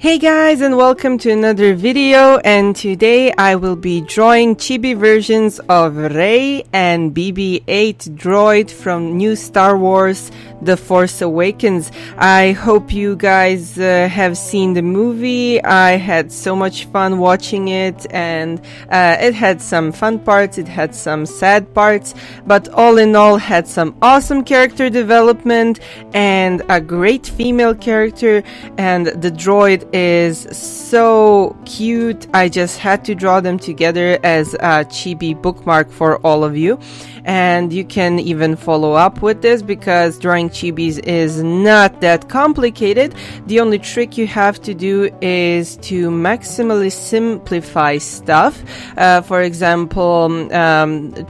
Hey guys, and welcome to another video, and today I will be drawing chibi versions of Rey and BB8 droid from new Star Wars The Force Awakens. I hope you guys have seen the movie. I had so much fun watching it, and it had some fun parts, it had some sad parts, but all in all had some awesome character development and a great female character, and the droid is so cute. I just had to draw them together as a chibi bookmark for all of you, and you can even follow up with this because drawing chibis is not that complicated. The only trick you have to do is to maximally simplify stuff. For example,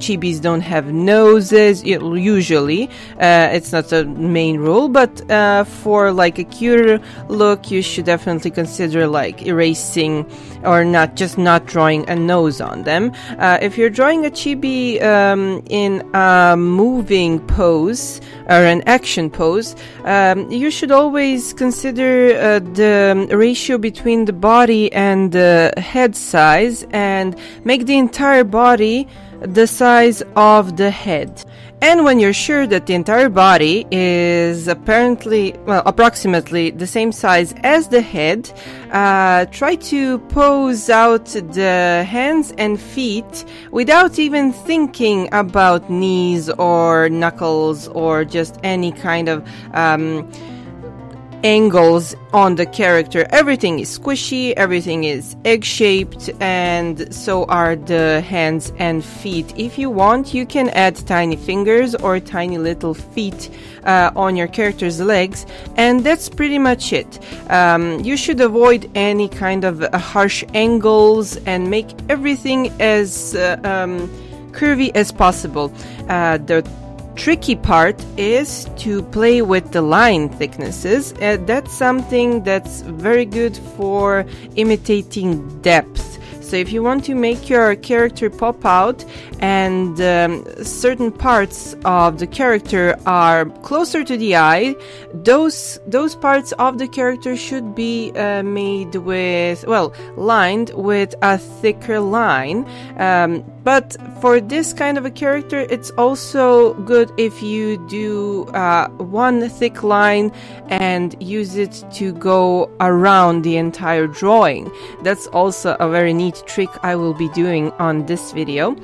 chibis don't have noses usually. It's not a main rule, but for like a cuter look, you should definitely consider like erasing or not drawing a nose on them. If you're drawing a chibi in a moving pose or an action pose, you should always consider the ratio between the body and the head size and make the entire body the size of the head. And when you're sure that the entire body is approximately the same size as the head, try to pose out the hands and feet without even thinking about knees or knuckles or just any kind of angles on the character. Everything is squishy, everything is egg-shaped, and so are the hands and feet. If you want, you can add tiny fingers or tiny little feet on your character's legs, and that's pretty much it. You should avoid any kind of harsh angles and make everything as curvy as possible. The tricky part is to play with the line thicknesses. That's something that's very good for imitating depth. So if you want to make your character pop out and certain parts of the character are closer to the eye, those parts of the character should be made with, lined with a thicker line. But for this kind of a character, it's also good if you do one thick line and use it to go around the entire drawing. That's also a very neat trick I will be doing on this video.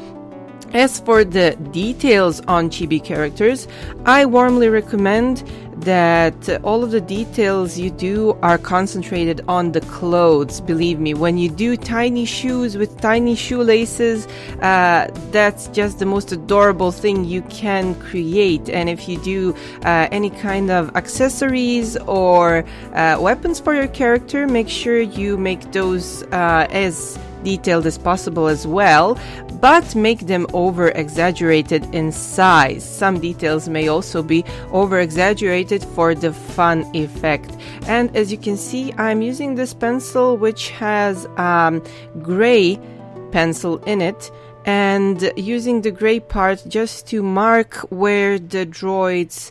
As for the details on chibi characters, I warmly recommend that all of the details you do are concentrated on the clothes. Believe me, when you do tiny shoes with tiny shoelaces, that's just the most adorable thing you can create. And if you do any kind of accessories or weapons for your character, make sure you make those as detailed as possible as well, but make them over exaggerated in size. Some details may also be over exaggerated for the fun effect. And as you can see, I'm using this pencil which has gray pencil in it, and using the gray part just to mark where the droid's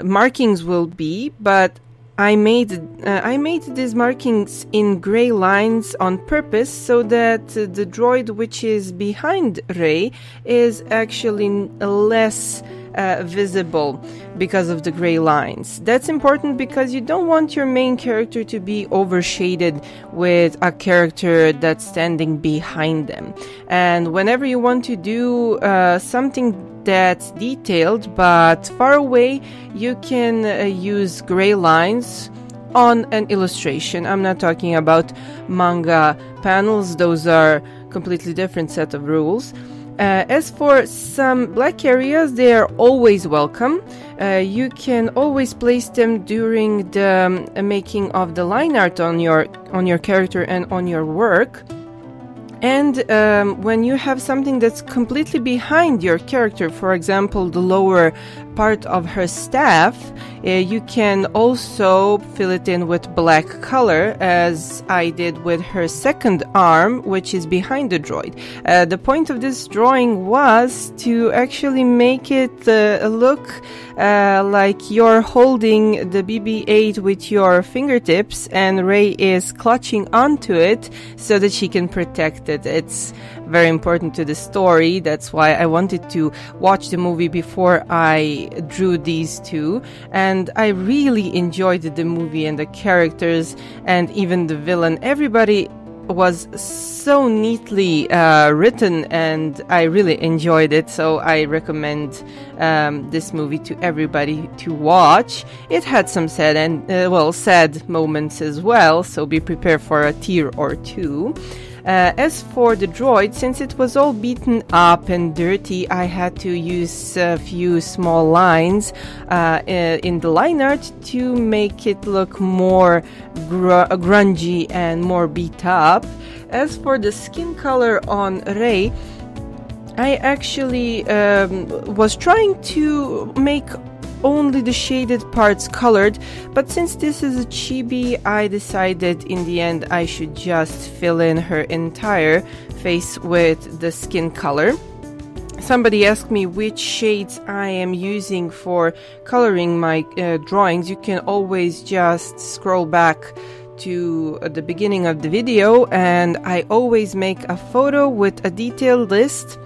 markings will be, but I made these markings in gray lines on purpose so that the droid which is behind Rey is actually less visible because of the gray lines. That's important because you don't want your main character to be overshaded with a character that's standing behind them. And whenever you want to do something that's detailed but far away, you can use gray lines on an illustration. I'm not talking about manga panels, those are completely different set of rules. As for some black areas, they are always welcome. You can always place them during the making of the line art on your character and on your work. And when you have something that's completely behind your character, for example, the lower part of her staff, you can also fill it in with black color, as I did with her second arm, which is behind the droid. The point of this drawing was to actually make it look like you're holding the BB8 with your fingertips and Rey is clutching onto it so that she can protect it. It's very important to the story. That's why I wanted to watch the movie before I drew these two, and I really enjoyed the movie and the characters and even the villain. Everybody was so neatly written, and I really enjoyed it, so I recommend this movie to everybody to watch. It had some sad and sad moments as well, so be prepared for a tear or two. As for the droid, since it was all beaten up and dirty, I had to use a few small lines in the line art to make it look more grungy and more beat up. As for the skin color on Rey, I actually was trying to make only the shaded parts colored, but since this is a chibi, I decided in the end I should just fill in her entire face with the skin color. Somebody asked me which shades I am using for coloring my drawings. You can always just scroll back to the beginning of the video, and I always make a photo with a detailed list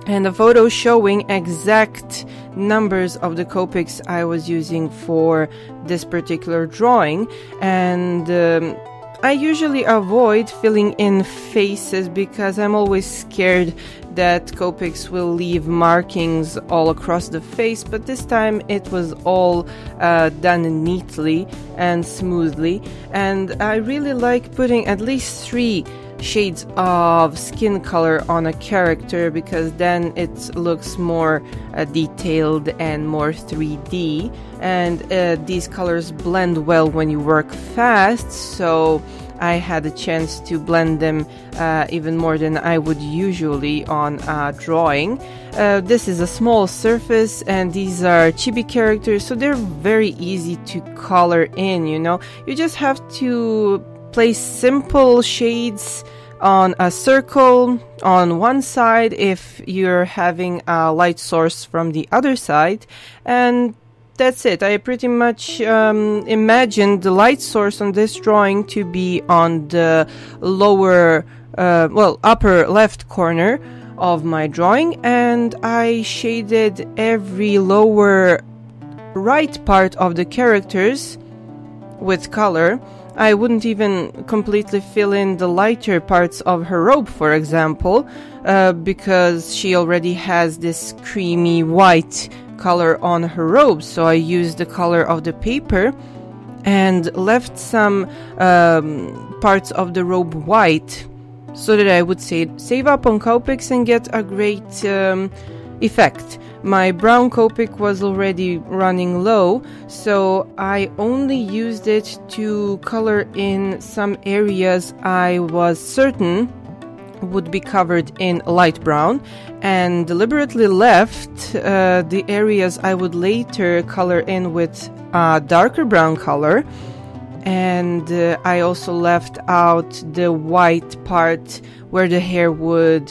and a photo showing exact numbers of the Copics I was using for this particular drawing. And I usually avoid filling in faces because I'm always scared that Copics will leave markings all across the face, but this time it was all done neatly and smoothly, and I really like putting at least 3 shades of skin color on a character, because then it looks more detailed and more 3D, and these colors blend well when you work fast, so I had a chance to blend them even more than I would usually on a drawing. This is a small surface, and these are chibi characters, so they're very easy to color in, you know. You just have to place simple shades on a circle on one side if you're having a light source from the other side, and that's it. I pretty much imagined the light source on this drawing to be on the lower, upper left corner of my drawing, and I shaded every lower right part of the characters with color. I wouldn't even completely fill in the lighter parts of her robe, for example, because she already has this creamy white color on her robe, so I used the color of the paper and left some parts of the robe white so that I would save up on Copics and get a great effect. My brown Copic was already running low, so I only used it to color in some areas I was certain would be covered in light brown, and deliberately left the areas I would later color in with a darker brown color, and I also left out the white part where the hair would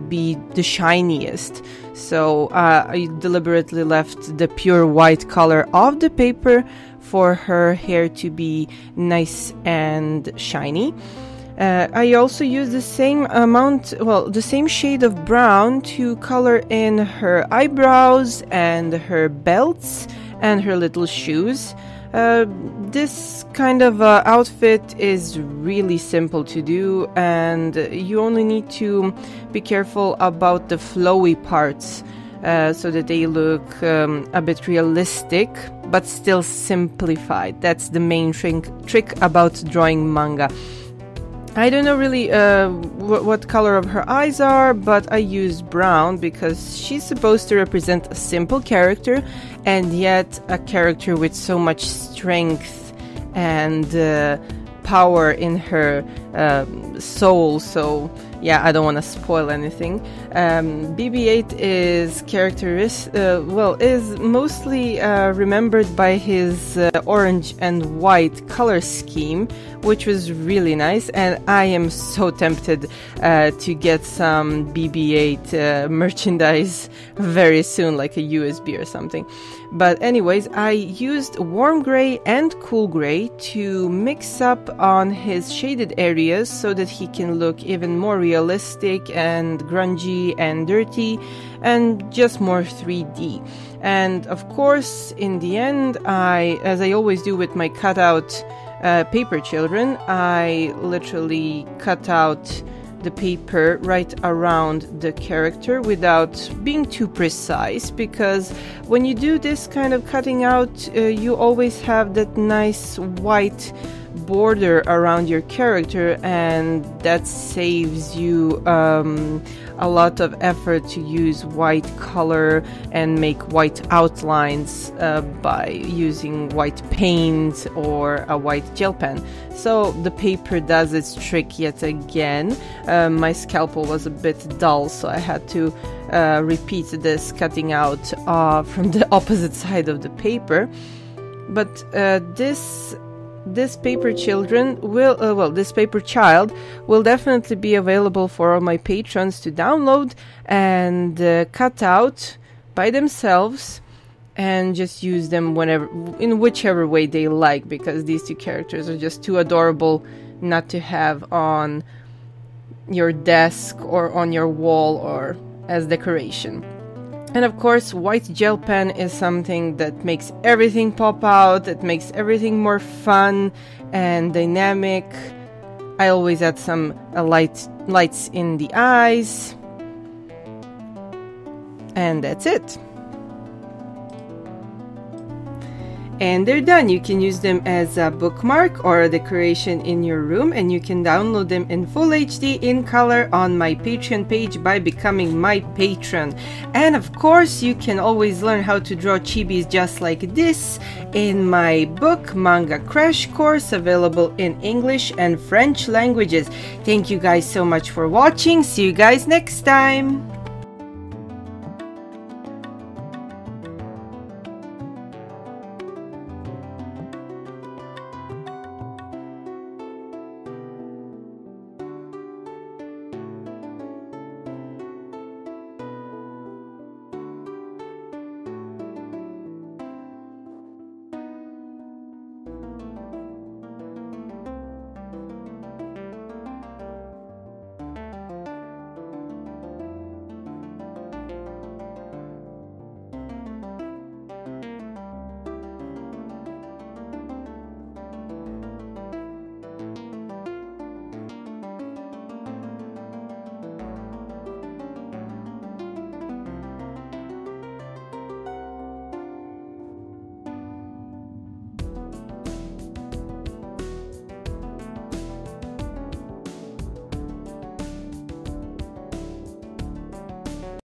be the shiniest. So I deliberately left the pure white color of the paper for her hair to be nice and shiny. I also used the same the same shade of brown to color in her eyebrows and her belts and her little shoes. This kind of outfit is really simple to do, and you only need to be careful about the flowy parts so that they look a bit realistic but still simplified. That's the main trick about drawing manga. I don't know really what color of her eyes are, but I used brown because she's supposed to represent a simple character and yet a character with so much strength and power in her soul. So yeah, I don't want to spoil anything. BB8 is is mostly remembered by his orange and white color scheme, which was really nice, and I am so tempted to get some BB8 merchandise very soon, like a USB or something. But anyways, I used warm gray and cool gray to mix up on his shaded areas so that he can look even more realistic and grungy and dirty and just more 3D. And of course, in the end, as I always do with my cutout paper children, I literally cut out the paper right around the character without being too precise, because when you do this kind of cutting out, you always have that nice white border around your character, and that saves you a lot of effort to use white color and make white outlines by using white paint or a white gel pen. So the paper does its trick yet again. My scalpel was a bit dull, so I had to repeat this cutting out from the opposite side of the paper. But this paper children will this paper child will definitely be available for all my patrons to download and cut out by themselves and just use them in whichever way they like, because these two characters are just too adorable not to have on your desk or on your wall or as decoration. And of course, white gel pen is something that makes everything pop out, it makes everything more fun and dynamic. I always add some lights in the eyes. And that's it. And they're done. You can use them as a bookmark or a decoration in your room, and you can download them in full HD in color on my Patreon page by becoming my patron. And of course, you can always learn how to draw chibis just like this in my book Manga Crash course, available in English and French languages. Thank you guys so much for watching. See you guys next time.